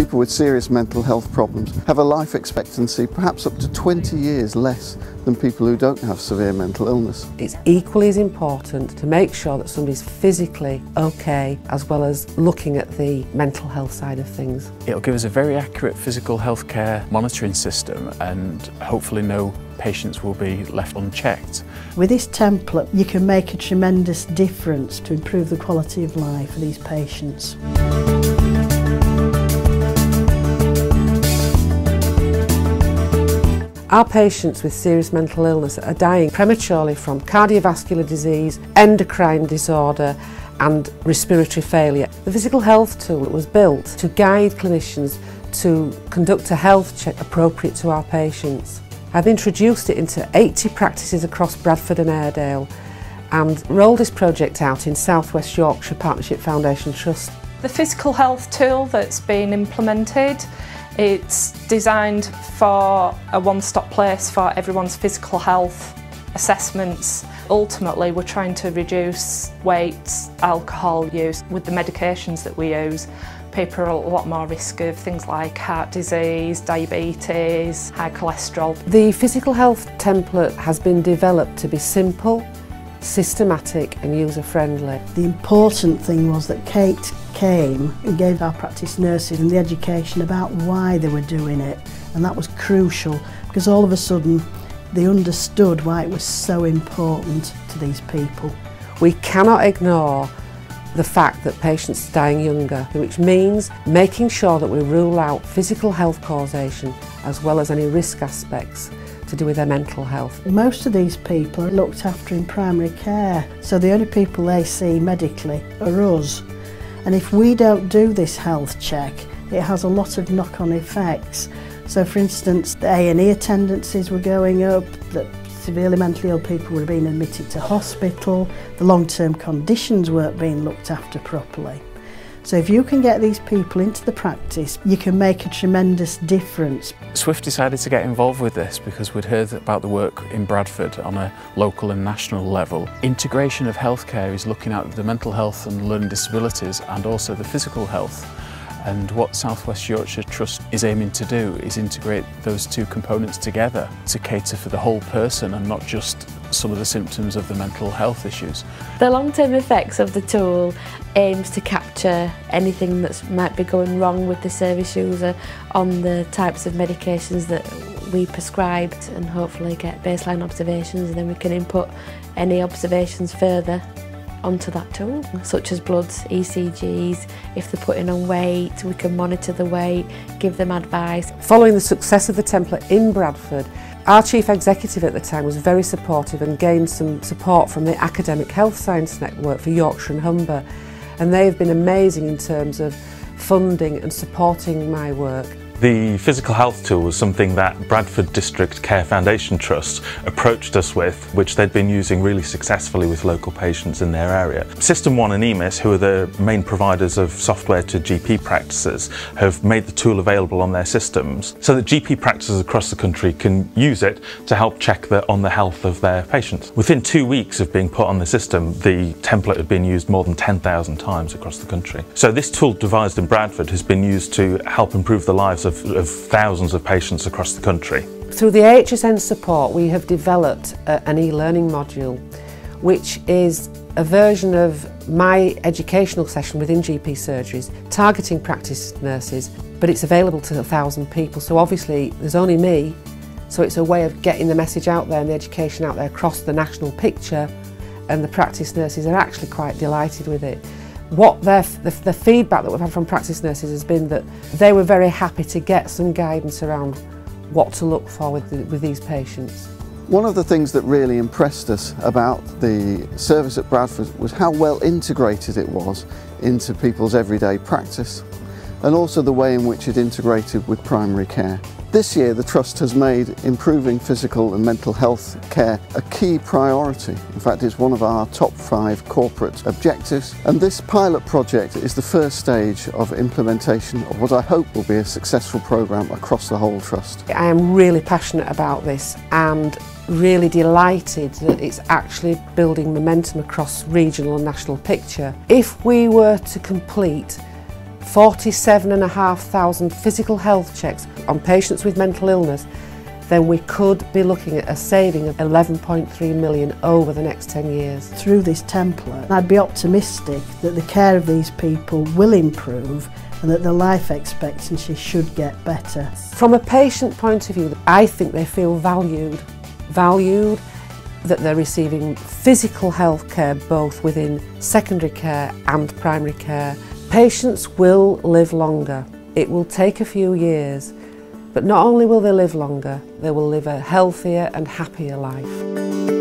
people with serious mental health problems have a life expectancy perhaps up to 20 years less than people who don't have severe mental illness. It's equally as important to make sure that somebody's physically okay as well as looking at the mental health side of things. It'll give us a very accurate physical health care monitoring system, and hopefully no patients will be left unchecked. With this template you can make a tremendous difference to improve the quality of life for these patients. Our patients with serious mental illness are dying prematurely from cardiovascular disease, endocrine disorder and respiratory failure. The physical health tool was built to guide clinicians to conduct a health check appropriate to our patients. I've introduced it into 80 practices across Bradford and Airedale and rolled this project out in South West Yorkshire Partnership Foundation Trust. The physical health tool that's been implemented, it's designed for a one-stop place for everyone's physical health assessments. Ultimately, we're trying to reduce weight, alcohol use. With the medications that we use, people are a lot more risk of things like heart disease, diabetes, high cholesterol. The physical health template has been developed to be simple, systematic and user-friendly. The important thing was that Kate came and gave our practice nurses the education about why they were doing it, and that was crucial because all of a sudden they understood why it was so important to these people. We cannot ignore the fact that patients are dying younger, which means making sure that we rule out physical health causation as well as any risk aspects to do with their mental health. Most of these people are looked after in primary care, so the only people they see medically are us. And if we don't do this health check, it has a lot of knock-on effects. So for instance, the A&E attendances were going up, that severely mentally ill people were being admitted to hospital, the long-term conditions weren't being looked after properly. So if you can get these people into the practice, you can make a tremendous difference. Swift decided to get involved with this because we'd heard about the work in Bradford on a local and national level. Integration of healthcare is looking at the mental health and learning disabilities and also the physical health. And what South West Yorkshire Trust is aiming to do is integrate those two components together to cater for the whole person and not just some of the symptoms of the mental health issues. The long-term effects of the tool aims to capture anything that might be going wrong with the service user on the types of medications that we prescribed, and hopefully get baseline observations, and then we can input any observations further onto that tool, such as bloods, ECGs. If they're putting on weight, we can monitor the weight, give them advice. Following the success of the template in Bradford, our chief executive at the time was very supportive and gained some support from the Academic Health Science Network for Yorkshire and Humber, and they've been amazing in terms of funding and supporting my work. The physical health tool was something that Bradford District Care Foundation Trust approached us with, which they'd been using really successfully with local patients in their area. System 1 and EMIS, who are the main providers of software to GP practices, have made the tool available on their systems so that GP practices across the country can use it to help check on the health of their patients. Within 2 weeks of being put on the system, the template had been used more than 10,000 times across the country. So this tool devised in Bradford has been used to help improve the lives of thousands of patients across the country. Through the HSN Support, we have developed an e-learning module, which is a version of my educational session within GP surgeries, targeting practice nurses, but it's available to 1,000 people. So obviously there's only me, so it's a way of getting the message out there and the education out there across the national picture, and the practice nurses are actually quite delighted with it. The feedback that we've had from practice nurses has been that they were very happy to get some guidance around what to look for with these patients. One of the things that really impressed us about the service at Bradford was how well integrated it was into people's everyday practice, and also the way in which it integrated with primary care. This year the Trust has made improving physical and mental health care a key priority. In fact, it's one of our top 5 corporate objectives, and this pilot project is the first stage of implementation of what I hope will be a successful programme across the whole Trust. I am really passionate about this and really delighted that it's actually building momentum across regional and national picture. If we were to complete 47,500 physical health checks on patients with mental illness, then we could be looking at a saving of 11.3 million over the next 10 years. Through this template, I'd be optimistic that the care of these people will improve and that the life expectancy should get better. From a patient point of view, I think they feel valued, that they're receiving physical health care both within secondary care and primary care. Patients will live longer. It will take a few years, but not only will they live longer, they will live a healthier and happier life.